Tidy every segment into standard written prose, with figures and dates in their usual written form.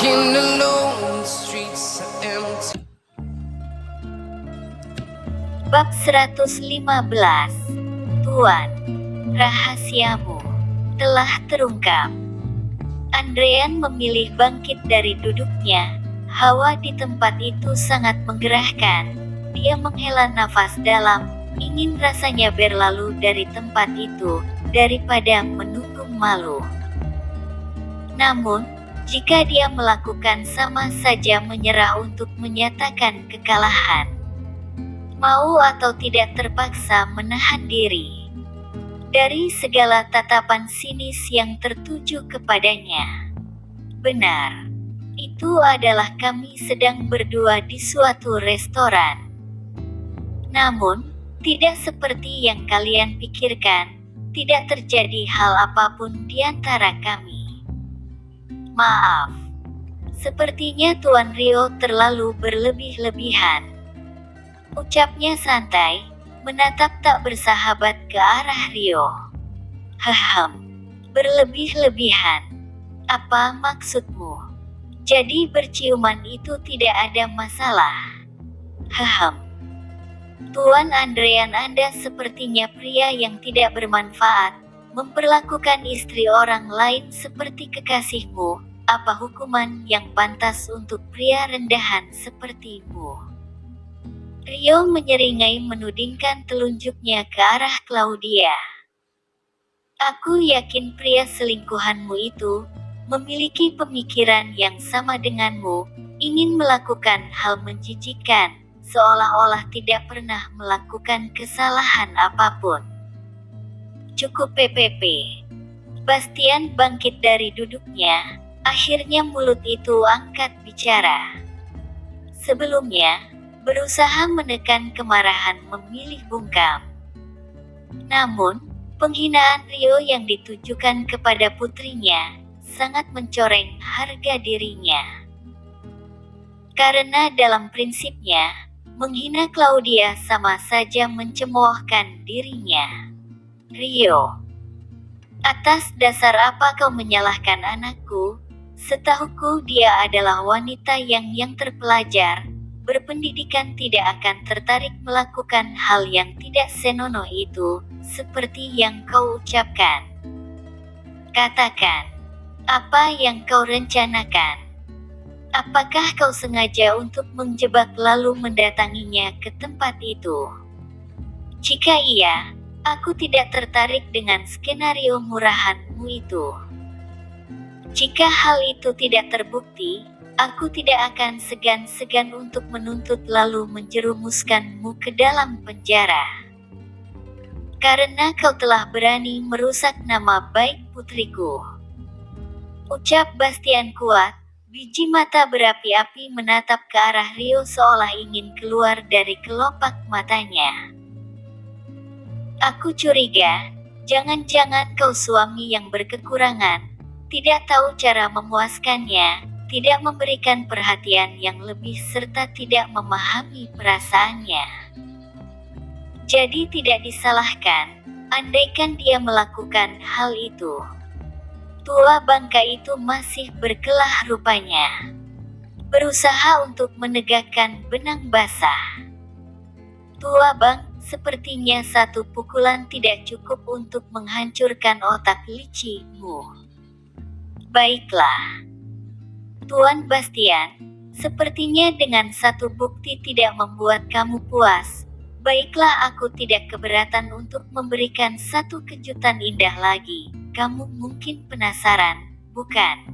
Walking alone, the streets are empty. Bab 115. Tuan, rahasiamu telah terungkap. Andrean memilih bangkit dari duduknya. Hawa di tempat itu sangat menggerahkan. Dia menghela nafas dalam, ingin rasanya berlalu dari tempat itu, daripada menunggung malu. Namun, jika dia melakukan sama saja menyerah untuk menyatakan kekalahan. Mau atau tidak terpaksa menahan diri dari segala tatapan sinis yang tertuju kepadanya. Benar, itu adalah kami sedang berdua di suatu restoran. Namun, tidak seperti yang kalian pikirkan, tidak terjadi hal apapun di antara kami. Maaf, sepertinya Tuan Rio terlalu berlebih-lebihan. Ucapnya santai, menatap tak bersahabat ke arah Rio. Berlebih-lebihan. Apa maksudmu? Jadi berciuman itu tidak ada masalah. Tuan Andrean, Anda sepertinya pria yang tidak bermanfaat, memperlakukan istri orang lain seperti kekasihmu. Apa hukuman yang pantas untuk pria rendahan sepertimu? Rio menyeringai menudingkan telunjuknya ke arah Claudia. Aku yakin pria selingkuhanmu itu memiliki pemikiran yang sama denganmu, ingin melakukan hal menjijikkan, seolah-olah tidak pernah melakukan kesalahan apapun. Cukup PPP. Bastian bangkit dari duduknya, akhirnya mulut itu angkat bicara. Sebelumnya, berusaha menekan kemarahan memilih bungkam. Namun, penghinaan Rio yang ditujukan kepada putrinya sangat mencoreng harga dirinya. Karena dalam prinsipnya, menghina Claudia sama saja mencemoohkan dirinya. Rio, atas dasar apa kau menyalahkan anakku? Setahuku dia adalah wanita yang terpelajar, berpendidikan, tidak akan tertarik melakukan hal yang tidak senonoh itu, seperti yang kau ucapkan. Katakan, apa yang kau rencanakan? Apakah kau sengaja untuk menjebak lalu mendatanginya ke tempat itu? Jika iya, aku tidak tertarik dengan skenario murahanmu itu. Jika hal itu tidak terbukti, aku tidak akan segan-segan untuk menuntut lalu menjerumuskanmu ke dalam penjara. Karena kau telah berani merusak nama baik putriku. Ucap Bastian kuat, biji mata berapi-api menatap ke arah Rio seolah ingin keluar dari kelopak matanya. Aku curiga, jangan-jangan kau suami yang berkekurangan, tidak tahu cara memuaskannya, tidak memberikan perhatian yang lebih serta tidak memahami perasaannya. Jadi tidak disalahkan, andaikan dia melakukan hal itu. Tua bangka itu masih berkelah rupanya. Berusaha untuk menegakkan benang basah. Tua bang, sepertinya satu pukulan tidak cukup untuk menghancurkan otak licimu. Baiklah. Tuan Bastian, sepertinya dengan satu bukti tidak membuat kamu puas. Baiklah, aku tidak keberatan untuk memberikan satu kejutan indah lagi. Kamu mungkin penasaran, bukan?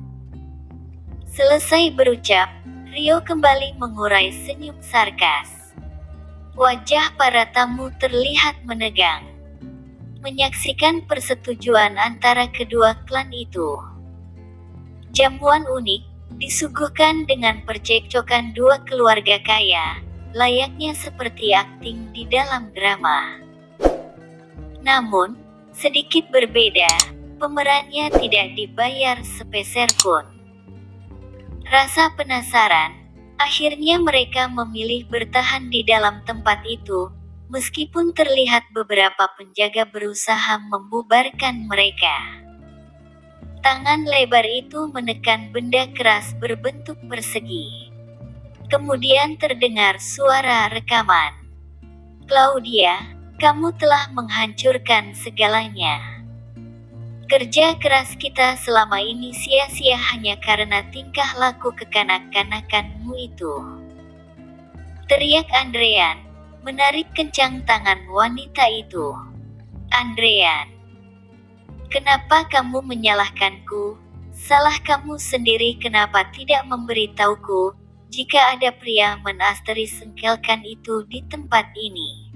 Selesai berucap, Rio kembali mengurai senyum sarkas. Wajah para tamu terlihat menegang. Menyaksikan persetujuan antara kedua klan itu. Jamuan unik, disuguhkan dengan percekcokan dua keluarga kaya, layaknya seperti akting di dalam drama. Namun, sedikit berbeda, pemerannya tidak dibayar sepeser pun. Rasa penasaran, akhirnya mereka memilih bertahan di dalam tempat itu, meskipun terlihat beberapa penjaga berusaha membubarkan mereka. Tangan lebar itu menekan benda keras berbentuk persegi. Kemudian terdengar suara rekaman. Claudia, kamu telah menghancurkan segalanya. Kerja keras kita selama ini sia-sia hanya karena tingkah laku kekanak-kanakanmu itu. Teriak Andrean, menarik kencang tangan wanita itu. Andrean, kenapa kamu menyalahkanku? Salah kamu sendiri. Kenapa tidak memberitahuku jika ada pria menasteringskelkan itu di tempat ini?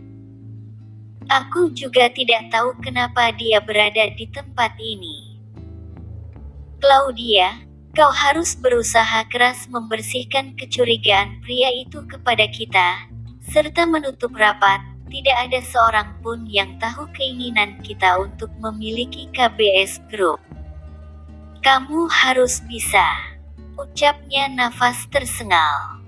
Aku juga tidak tahu kenapa dia berada di tempat ini. Claudia, kau harus berusaha keras membersihkan kecurigaan pria itu kepada kita, serta menutup rapat. Tidak ada seorang pun yang tahu keinginan kita untuk memiliki KBS Group. Kamu harus bisa, ucapnya nafas tersengal.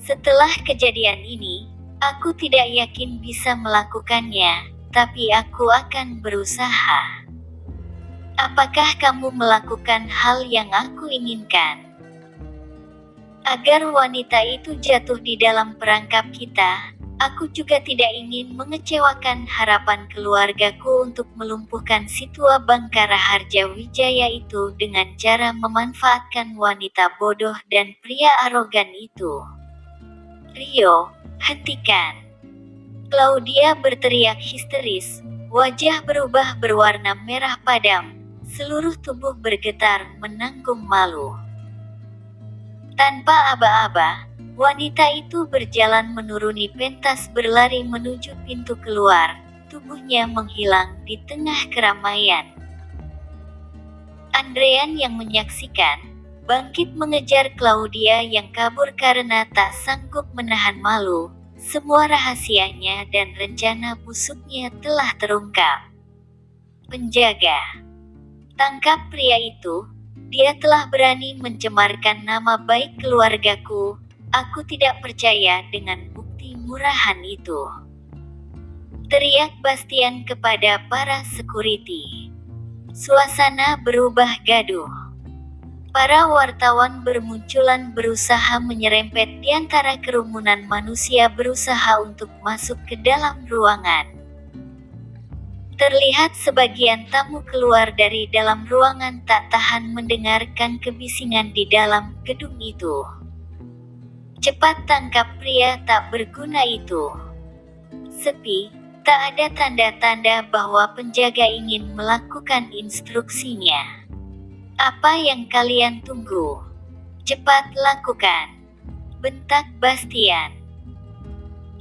Setelah kejadian ini, aku tidak yakin bisa melakukannya, tapi aku akan berusaha. Apakah kamu melakukan hal yang aku inginkan? Agar wanita itu jatuh di dalam perangkap kita, aku juga tidak ingin mengecewakan harapan keluargaku untuk melumpuhkan si tua Bangkara Harja Wijaya itu dengan cara memanfaatkan wanita bodoh dan pria arogan itu. Rio, hentikan! Claudia berteriak histeris, wajah berubah berwarna merah padam, seluruh tubuh bergetar menanggung malu. Tanpa aba-aba, wanita itu berjalan menuruni pentas berlari menuju pintu keluar, tubuhnya menghilang di tengah keramaian. Andrean yang menyaksikan, bangkit mengejar Claudia yang kabur karena tak sanggup menahan malu. Semua rahasianya dan rencana busuknya telah terungkap. Penjaga, tangkap pria itu. Dia telah berani mencemarkan nama baik keluargaku. Aku tidak percaya dengan bukti murahan itu. Teriak Bastian kepada para security. Suasana berubah gaduh. Para wartawan bermunculan berusaha menyerempet di antara kerumunan manusia berusaha untuk masuk ke dalam ruangan. Terlihat sebagian tamu keluar dari dalam ruangan tak tahan mendengarkan kebisingan di dalam gedung itu. Cepat tangkap pria tak berguna itu. Sepi, tak ada tanda-tanda bahwa penjaga ingin melakukan instruksinya. Apa yang kalian tunggu? Cepat lakukan, bentak Bastian.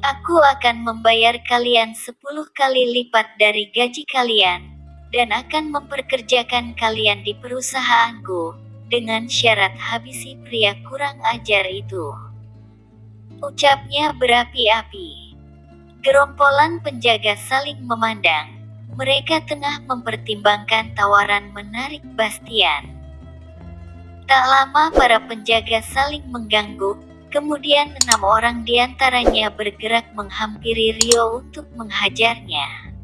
Aku akan membayar kalian 10 kali lipat dari gaji kalian, dan akan memperkerjakan kalian di perusahaanku, dengan syarat habisi pria kurang ajar itu. Ucapnya berapi-api. Gerombolan penjaga saling memandang. Mereka tengah mempertimbangkan tawaran menarik Bastian. Tak lama para penjaga saling mengganggu. Kemudian 6 orang diantaranya bergerak menghampiri Rio untuk menghajarnya.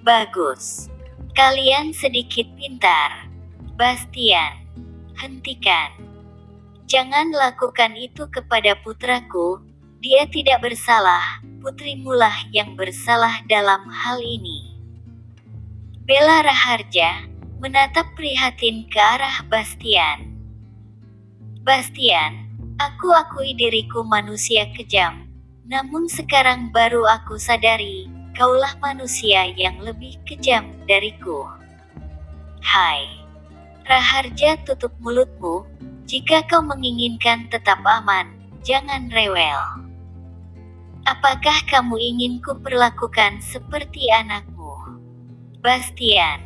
Bagus. Kalian sedikit pintar. Bastian, hentikan. Jangan lakukan itu kepada putraku. Dia tidak bersalah. Putrimulah yang bersalah dalam hal ini. Bella Raharja menatap prihatin ke arah Bastian. Bastian, aku akui diriku manusia kejam, namun sekarang baru aku sadari, kaulah manusia yang lebih kejam dariku. Hai, Raharja, tutup mulutmu. Jika kau menginginkan tetap aman, jangan rewel. Apakah kamu ingin ku perlakukan seperti anakmu? Bastian,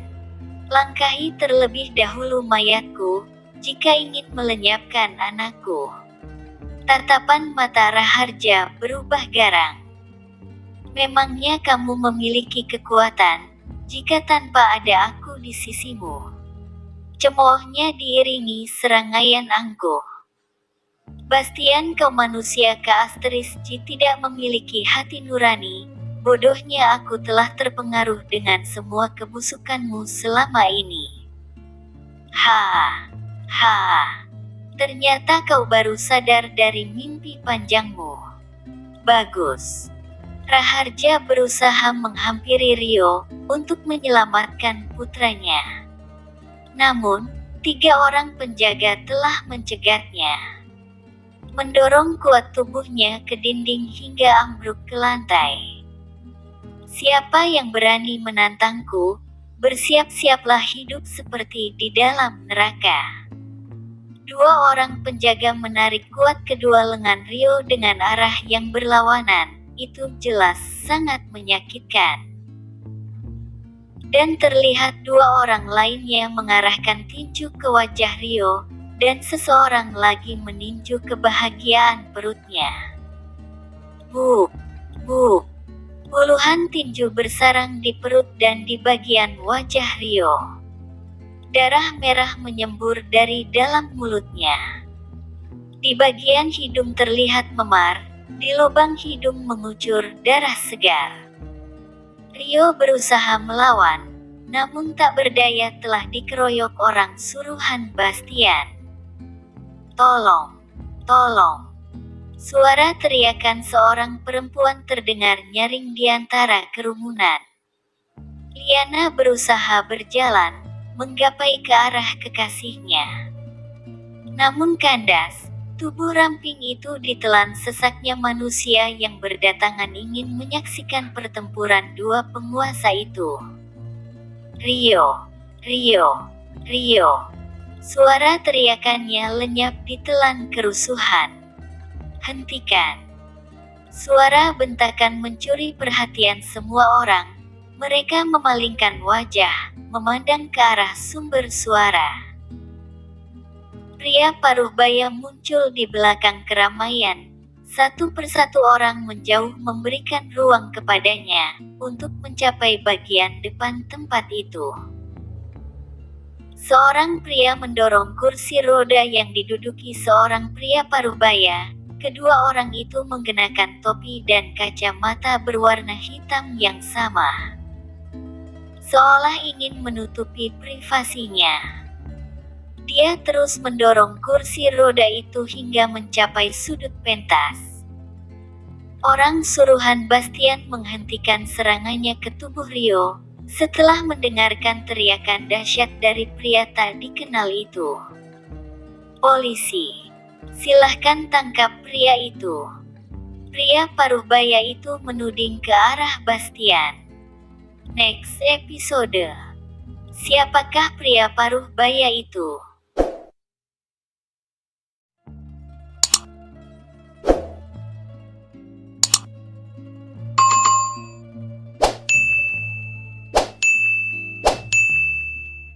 langkahi terlebih dahulu mayatku, jika ingin melenyapkan anakku. Tatapan mata Raharja berubah garang. Memangnya kamu memiliki kekuatan, jika tanpa ada aku di sisimu? Cemoohnya diiringi serangaian angkuh. Bastian, kau manusia keasterisci tidak memiliki hati nurani. Bodohnya aku telah terpengaruh dengan semua kebusukanmu selama ini. Ha, ha. Ternyata kau baru sadar dari mimpi panjangmu. Bagus. Raharja berusaha menghampiri Rio untuk menyelamatkan putranya. Namun, 3 orang penjaga telah mencegatnya. Mendorong kuat tubuhnya ke dinding hingga ambruk ke lantai. Siapa yang berani menantangku, bersiap-siaplah hidup seperti di dalam neraka. 2 orang penjaga menarik kuat kedua lengan Rio dengan arah yang berlawanan. Itu jelas sangat menyakitkan. Dan terlihat 2 orang lainnya mengarahkan tinju ke wajah Rio, dan seseorang lagi meninju kebahagiaan perutnya. Buk, buk. Puluhan tinju bersarang di perut dan di bagian wajah Rio. Darah merah menyembur dari dalam mulutnya. Di bagian hidung terlihat memar, di lubang hidung mengucur darah segar. Rio berusaha melawan, namun tak berdaya telah dikeroyok orang suruhan Bastian. Tolong, tolong. Suara teriakan seorang perempuan terdengar nyaring di antara kerumunan. Liana berusaha berjalan, menggapai ke arah kekasihnya. Namun kandas, tubuh ramping itu ditelan sesaknya manusia yang berdatangan ingin menyaksikan pertempuran 2 penguasa itu. Rio, Rio, Rio. Suara teriakannya lenyap ditelan kerusuhan. Hentikan. Suara bentakan mencuri perhatian semua orang. Mereka memalingkan wajah, memandang ke arah sumber suara. Pria paruh baya muncul di belakang keramaian. Satu persatu orang menjauh memberikan ruang kepadanya untuk mencapai bagian depan tempat itu. Seorang pria mendorong kursi roda yang diduduki seorang pria paruh baya. Kedua orang itu mengenakan topi dan kacamata berwarna hitam yang sama. Seolah ingin menutupi privasinya. Dia terus mendorong kursi roda itu hingga mencapai sudut pentas. Orang suruhan Bastian menghentikan serangannya ke tubuh Rio, setelah mendengarkan teriakan dahsyat dari pria tak dikenal itu. Polisi, silahkan tangkap pria itu. Pria paruh baya itu menuding ke arah Bastian. Next episode. Siapakah pria paruh baya itu?